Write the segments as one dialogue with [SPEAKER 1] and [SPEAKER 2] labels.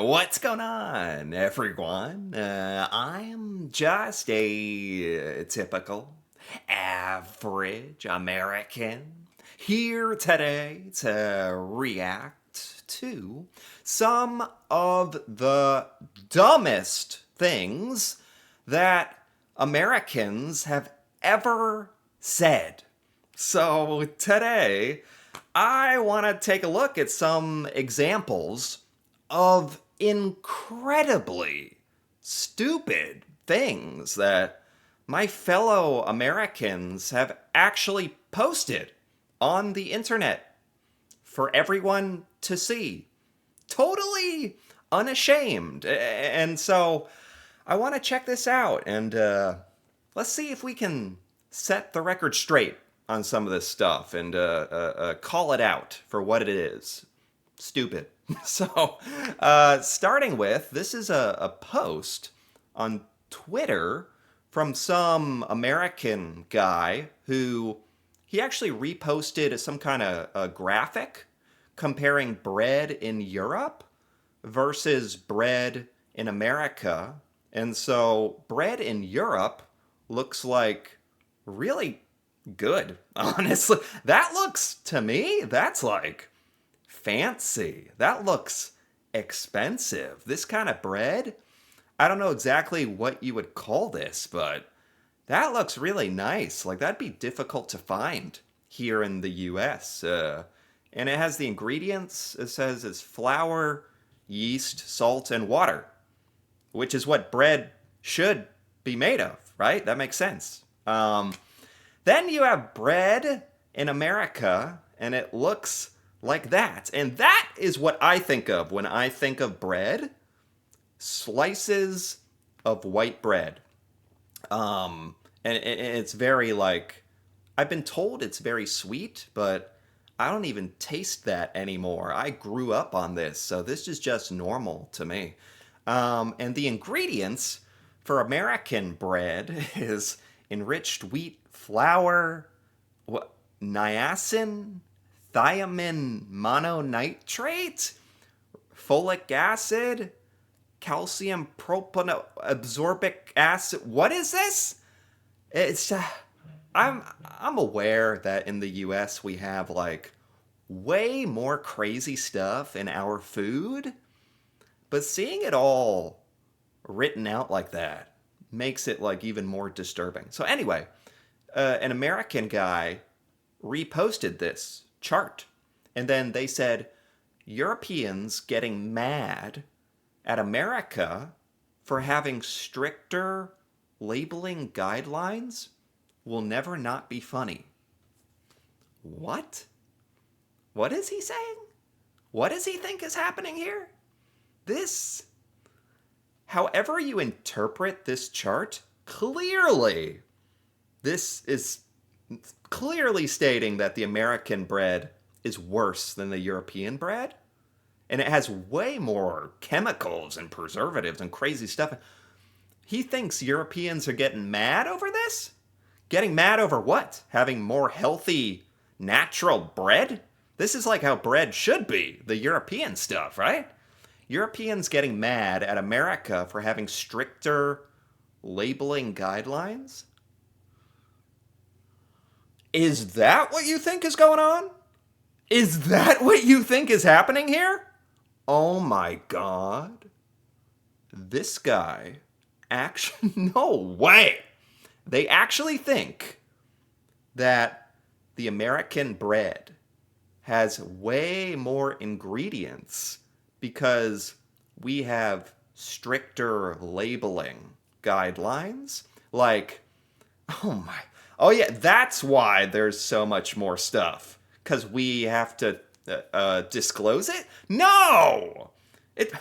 [SPEAKER 1] What's going on, everyone? I'm just a typical, average American here today to react to some of the dumbest things that Americans have ever said. So today, I want to take a look at some examples of incredibly stupid things that my fellow Americans have actually posted on the internet for everyone to see. Totally unashamed. And so I want to check this out and let's see if we can set the record straight on some of this stuff and call it out for what it is. Stupid. So, starting with this is a post on Twitter from some American guy who he actually reposted some kind of a graphic comparing bread in Europe versus bread in America. And so, bread in Europe looks like really good, honestly. That looks, to me, that's like fancy. That looks expensive. This kind of bread, I don't know exactly what you would call this, but that looks really nice. Like, that'd be difficult to find here in the US. And it has the ingredients, it says it's flour, yeast, salt, and water, which is what bread should be made of, right? That makes sense. Then you have bread in America, and it looks like that. And that is what I think of when I think of bread: slices of white bread. And it's very like, I've been told it's very sweet, but I don't even taste that anymore. I grew up on this, so this is just normal to me. And the ingredients for American bread is enriched wheat flour, what, niacin, thiamine mononitrate, folic acid, calcium propanoabsorbic acid. What is this? It's I'm aware that in the US we have like way more crazy stuff in our food, but seeing it all written out like that makes it like even more disturbing. So anyway, an American guy reposted this chart, and then they said Europeans getting mad at America for having stricter labeling guidelines will never not be funny. What? What is he saying? What does he think is happening here? This, however you interpret this chart, clearly, this is clearly stating that the American bread is worse than the European bread. And it has way more chemicals and preservatives and crazy stuff. He thinks Europeans are getting mad over this? Getting mad over what? Having more healthy, natural bread? This is like how bread should be, the European stuff, right? Europeans getting mad at America for having stricter labeling guidelines? Is that what you think is going on? Is that what you think is happening here? Oh my god. This guy actually, no way. They actually think that the American bread has way more ingredients because we have stricter labeling guidelines. Like, oh my, oh yeah, that's why there's so much more stuff. Because we have to disclose it? No! It,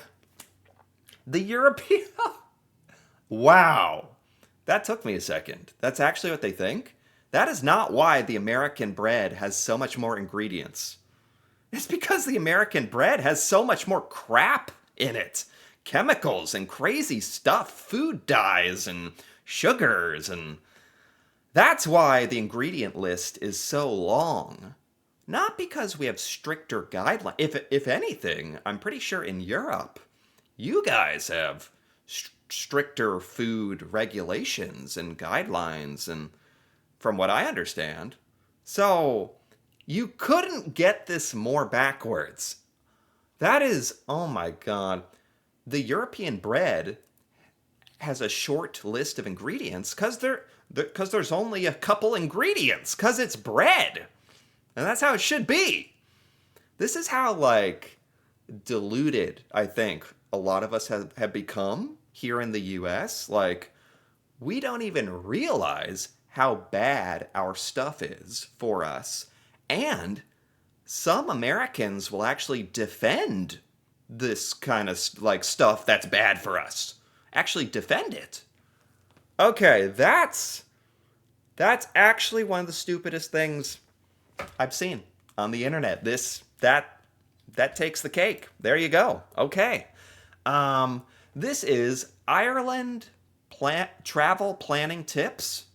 [SPEAKER 1] the European. Wow. That took me a second. That's actually what they think? That is not why the American bread has so much more ingredients. It's because the American bread has so much more crap in it: chemicals and crazy stuff, food dyes and sugars, and that's why the ingredient list is so long. Not because we have stricter guidelines. If anything, I'm pretty sure in Europe, you guys have stricter food regulations and guidelines, and from what I understand. So you couldn't get this more backwards. That is, oh my God. The European bread has a short list of ingredients because there's only a couple ingredients because it's bread, and that's how it should be. This is how like diluted I think a lot of us have become here in the US. Like we don't even realize how bad our stuff is for us. And some Americans will actually defend this kind of like stuff that's bad for us. Actually defend it. Okay, that's actually one of the stupidest things I've seen on the internet. That takes the cake. There you go. Okay. This is Ireland travel planning tips.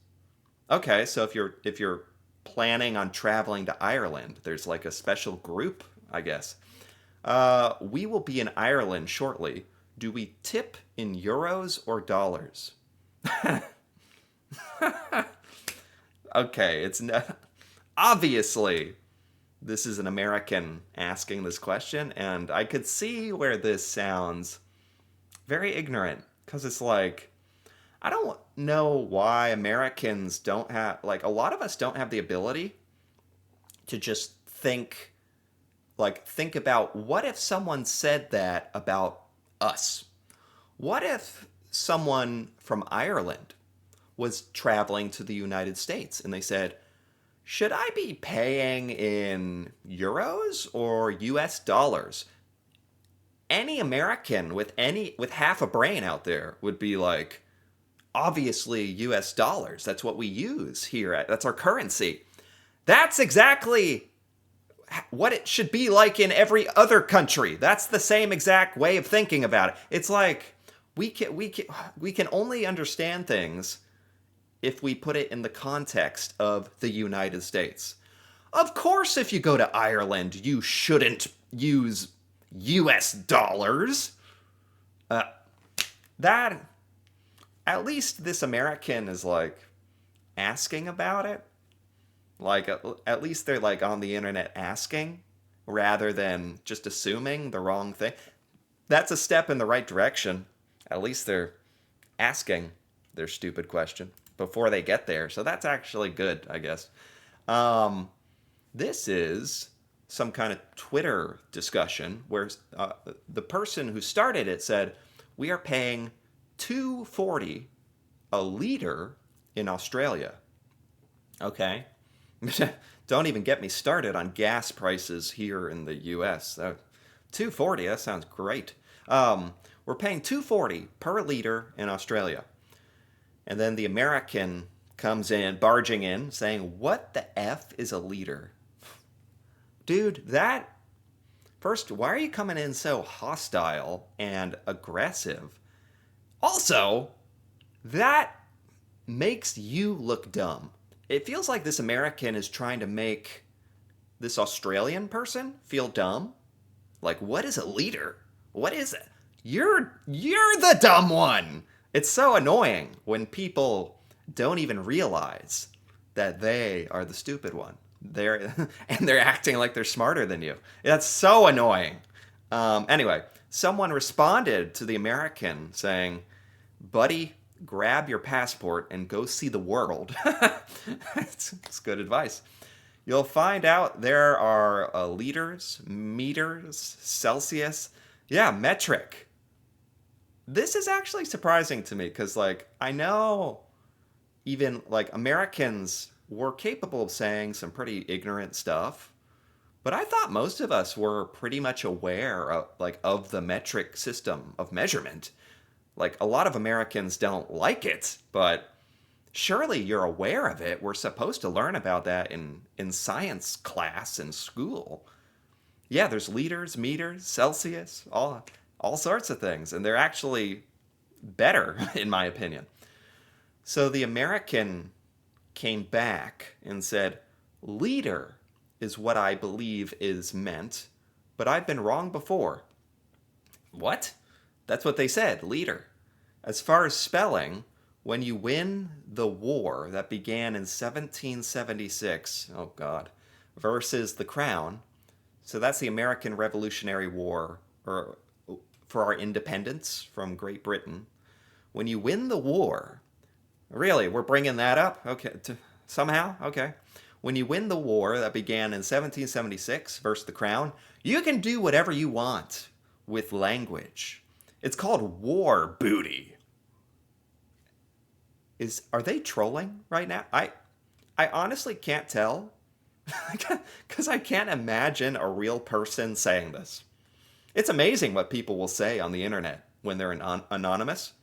[SPEAKER 1] Okay, so if you're planning on traveling to Ireland, there's like a special group, I guess. We will be in Ireland shortly. Do we tip in euros or dollars? Okay, it's not, obviously this is an American asking this question, and I could see where this sounds very ignorant because it's like I don't know why Americans don't have like a lot of us don't have the ability to just think about what if someone said that about us? What if someone from Ireland was traveling to the United States and they said, should I be paying in euros or US dollars? Any American with half a brain out there would be like, obviously US dollars. That's what we use here. That's our currency. That's exactly what it should be like in every other country. That's the same exact way of thinking about it. It's like we can only understand things if we put it in the context of the United States. Of course, if you go to Ireland, you shouldn't use US dollars. That, at least this American is like asking about it. Like, at least they're like on the internet asking rather than just assuming the wrong thing. That's a step in the right direction. At least they're asking their stupid question before they get there. So that's actually good, I guess. This is some kind of Twitter discussion where the person who started it said, we are paying $2.40 a liter in Australia. Okay. Don't even get me started on gas prices here in the US. $2.40, that sounds great. We're paying $2.40 per liter in Australia. And then the American comes in, barging in, saying, what the F is a liter? Dude, first, why are you coming in so hostile and aggressive? Also, that makes you look dumb. It feels like this American is trying to make this Australian person feel dumb. Like, what is a liter? What is it? You're the dumb one. It's so annoying when people don't even realize that they are the stupid one. They're acting like they're smarter than you. That's so annoying. Anyway, someone responded to the American saying, buddy, grab your passport and go see the world. It's good advice. You'll find out there are liters, meters, Celsius. Yeah, metric. This is actually surprising to me because, like, I know even, like, Americans were capable of saying some pretty ignorant stuff, but I thought most of us were pretty much aware of the metric system of measurement. Like, a lot of Americans don't like it, but surely you're aware of it. We're supposed to learn about that in science class in school. Yeah, there's liters, meters, Celsius, all sorts of things, and they're actually better, in my opinion. So the American came back and said, liter is what I believe is meant, but I've been wrong before. What? That's what they said, leader. As far as spelling, when you win the war that began in 1776, oh God, versus the crown, so that's the American Revolutionary War, or for our independence from Great Britain. When you win the war, really, we're bringing that up? Okay, somehow? Okay. When you win the war that began in 1776 versus the crown, you can do whatever you want with language. It's called war booty. Are they trolling right now? I honestly can't tell because I can't imagine a real person saying this. It's amazing what people will say on the internet when they're anonymous.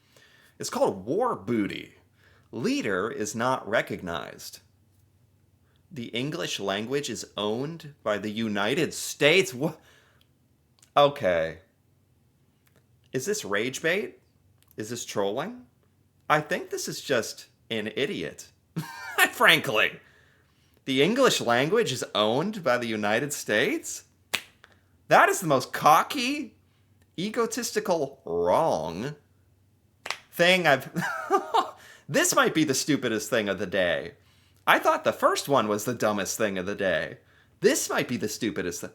[SPEAKER 1] It's called war booty. Leader is not recognized. The English language is owned by the United States. Okay. Is this rage bait? Is this trolling? I think this is just an idiot. Frankly. The English language is owned by the United States? That is the most cocky, egotistical, wrong thing I've... This might be the stupidest thing of the day. I thought the first one was the dumbest thing of the day. This might be the stupidest thing.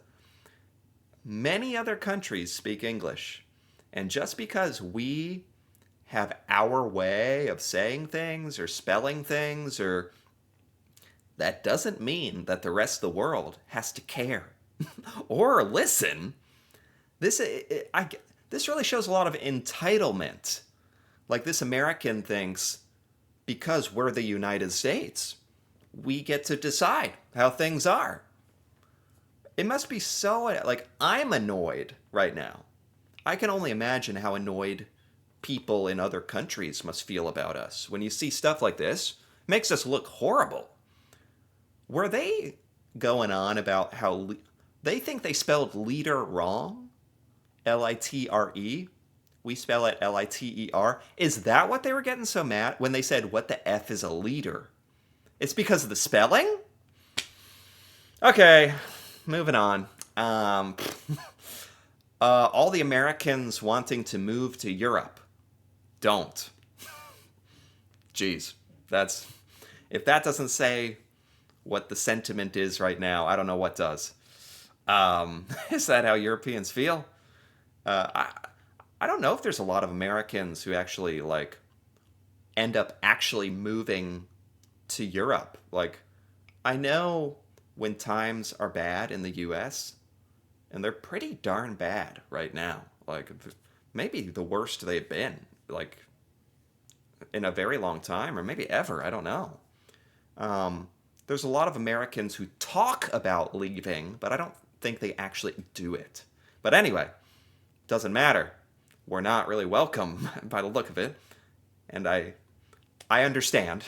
[SPEAKER 1] Many other countries speak English. And just because we have our way of saying things or spelling things, or that doesn't mean that the rest of the world has to care or listen. This really shows a lot of entitlement. Like, this American thinks because we're the United States, we get to decide how things are. It must be so, like, I'm annoyed right now. I can only imagine how annoyed people in other countries must feel about us. When you see stuff like this, it makes us look horrible. Were they going on about how they think they spelled leader wrong? Litre? We spell it Liter. Is that what they were getting so mad when they said, what the F is a leader? It's because of the spelling? Okay, moving on. All the Americans wanting to move to Europe. Don't. Jeez, if that doesn't say what the sentiment is right now, I don't know what does. Is that how Europeans feel? I don't know if there's a lot of Americans who actually, like, end up actually moving to Europe. Like, I know when times are bad in the US, and they're pretty darn bad right now. Like, maybe the worst they've been, like, in a very long time, or maybe ever. I don't know. There's a lot of Americans who talk about leaving, but I don't think they actually do it. But anyway, doesn't matter. We're not really welcome by the look of it. And I understand.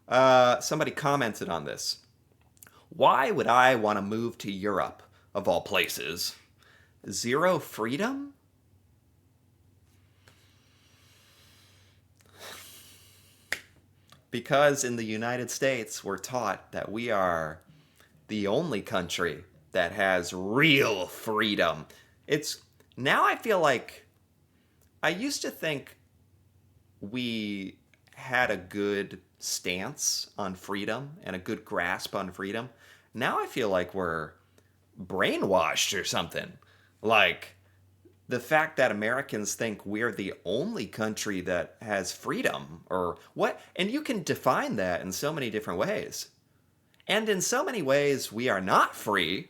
[SPEAKER 1] Somebody commented on this. Why would I want to move to Europe, of all places? Zero freedom? Because in the United States, we're taught that we are the only country that has real freedom. Now I feel like I used to think we had a good stance on freedom and a good grasp on freedom. Now I feel like we're brainwashed or something. Like, the fact that Americans think we're the only country that has freedom, or what, and you can define that in so many different ways. And in so many ways, we are not free.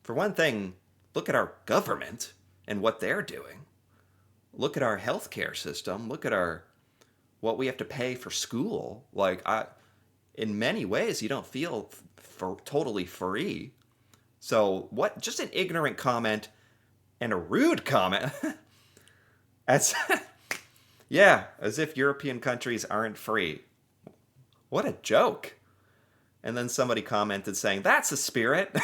[SPEAKER 1] For one thing, look at our government and what they're doing. Look at our healthcare system. Look at what we have to pay for school. Like, in many ways, you don't feel totally free. So what? Just an ignorant comment and a rude comment. Yeah, as if European countries aren't free. What a joke. And then somebody commented saying, that's a spirit.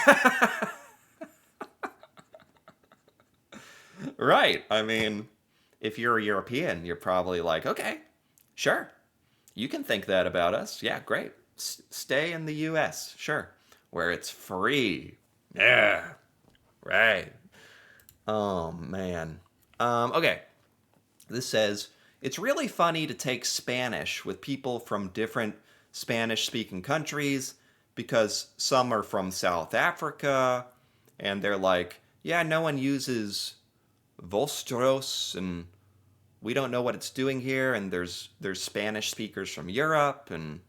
[SPEAKER 1] Right. I mean, if you're a European, you're probably like, okay, sure. You can think that about us. Yeah, great. Stay in the US. Sure. Where it's free. Yeah. Right. Oh, man. Okay. This says, it's really funny to take Spanish with people from different Spanish speaking countries because some are from South Africa and they're like, yeah, no one uses Vostros and we don't know what it's doing here, and there's Spanish speakers from Europe, and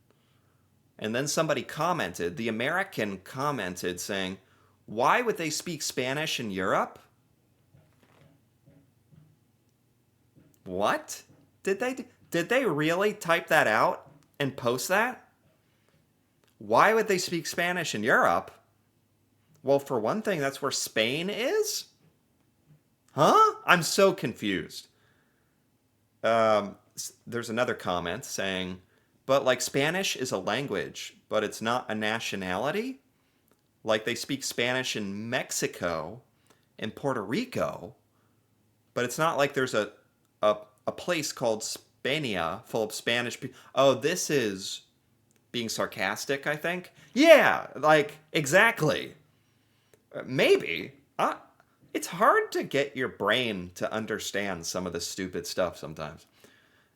[SPEAKER 1] then somebody commented, the American commented saying, why would they speak Spanish in Europe? What? Did they really type that out and post that? Why would they speak Spanish in Europe? Well, for one thing, that's where Spain is? Huh? I'm so confused. There's another comment saying, but like Spanish is a language, but it's not a nationality. Like they speak Spanish in Mexico and Puerto Rico, but it's not like there's a place called Spania full of Spanish people. Oh, this is being sarcastic, I think. Yeah, like exactly. Maybe. It's hard to get your brain to understand some of the stupid stuff sometimes.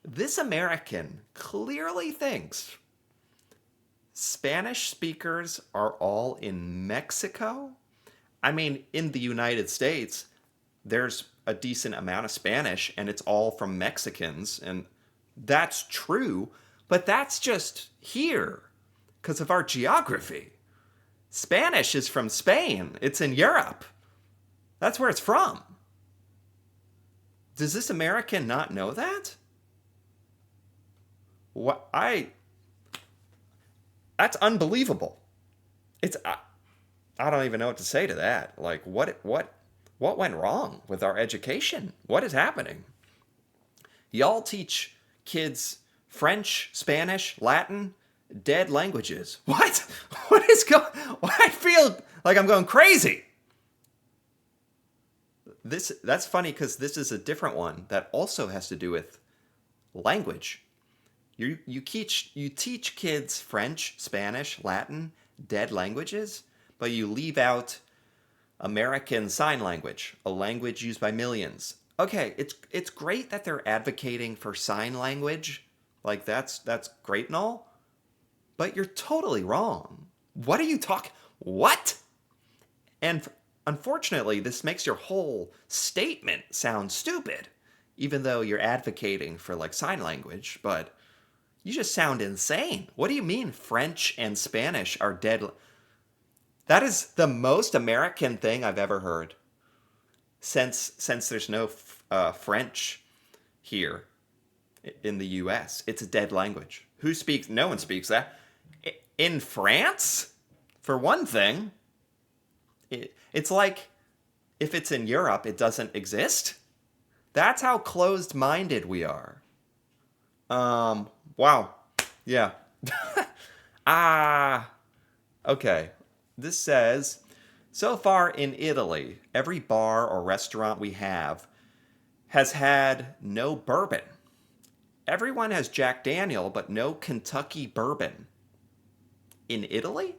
[SPEAKER 1] This American clearly thinks Spanish speakers are all in Mexico. I mean, in the United States, there's a decent amount of Spanish and it's all from Mexicans, and that's true, but that's just here because of our geography. Spanish is from Spain, it's in Europe. That's where it's from. Does this American not know that? What that's unbelievable. It's I don't even know what to say to that. Like what went wrong with our education? What is happening? Y'all teach kids French, Spanish, Latin, dead languages. What? What is going? I feel like I'm going crazy. That's funny because this is a different one that also has to do with language. You teach kids French, Spanish, Latin, dead languages, but you leave out American Sign Language, a language used by millions. Okay, it's great that they're advocating for sign language. Like that's great and all, but you're totally wrong. What are you talking? What? And unfortunately, this makes your whole statement sound stupid, even though you're advocating for like sign language, but you just sound insane. What do you mean French and Spanish are dead? That is the most American thing I've ever heard. Since there's no French here in the U.S., it's a dead language. Who speaks? No one speaks that. In France, for one thing, it's like if it's in Europe, it doesn't exist. That's how closed-minded we are. Wow. Yeah. Ah. Okay. This says, so far in Italy, every bar or restaurant we have has had no bourbon. Everyone has Jack Daniel, but no Kentucky bourbon. In Italy?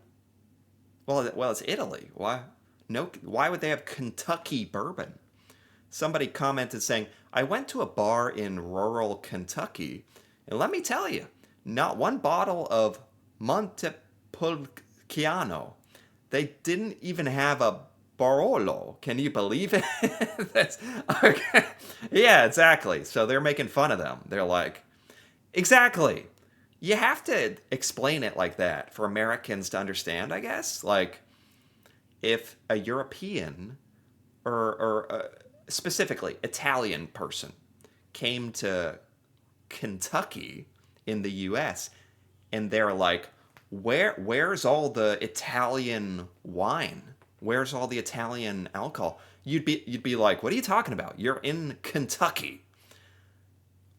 [SPEAKER 1] Well, it's Italy. Why? No. Why would they have Kentucky bourbon? Somebody commented saying, I went to a bar in rural Kentucky, and let me tell you, not one bottle of Montepulciano. They didn't even have a Barolo. Can you believe it? Okay. Yeah, exactly. So they're making fun of them. They're like, exactly. You have to explain it like that for Americans to understand, I guess. Like, if a European or specifically Italian person came to Kentucky in the U.S. and they're like, where's all the Italian wine? Where's all the Italian alcohol? You'd be like, what are you talking about? You're in Kentucky.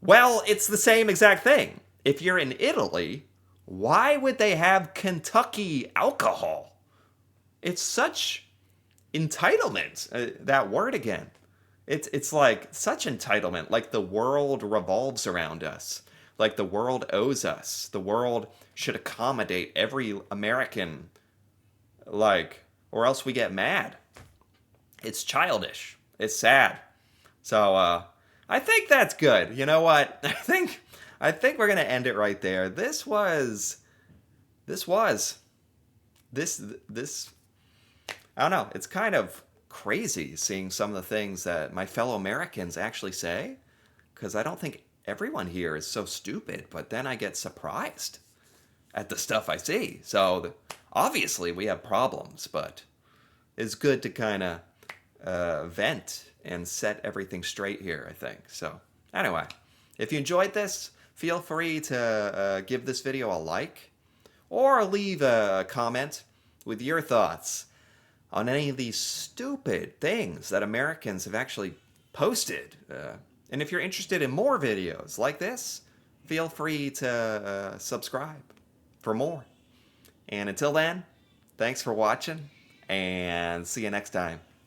[SPEAKER 1] Well, it's the same exact thing. If you're in Italy, why would they have Kentucky alcohol? It's such entitlement. That word again. It's like such entitlement. Like the world revolves around us. Like the world owes us. The world should accommodate every American. Like, or else we get mad. It's childish. It's sad. So, I think that's good. You know what? I think we're gonna end it right there. This was this I don't know. It's kind of crazy seeing some of the things that my fellow Americans actually say, because I don't think everyone here is so stupid. But then I get surprised at the stuff I see. So obviously we have problems, but it's good to kind of vent and set everything straight here, I think. So anyway, if you enjoyed this, feel free to give this video a like or leave a comment with your thoughts on any of these stupid things that Americans have actually posted. And if you're interested in more videos like this, feel free to subscribe for more. And until then, thanks for watching, and see you next time.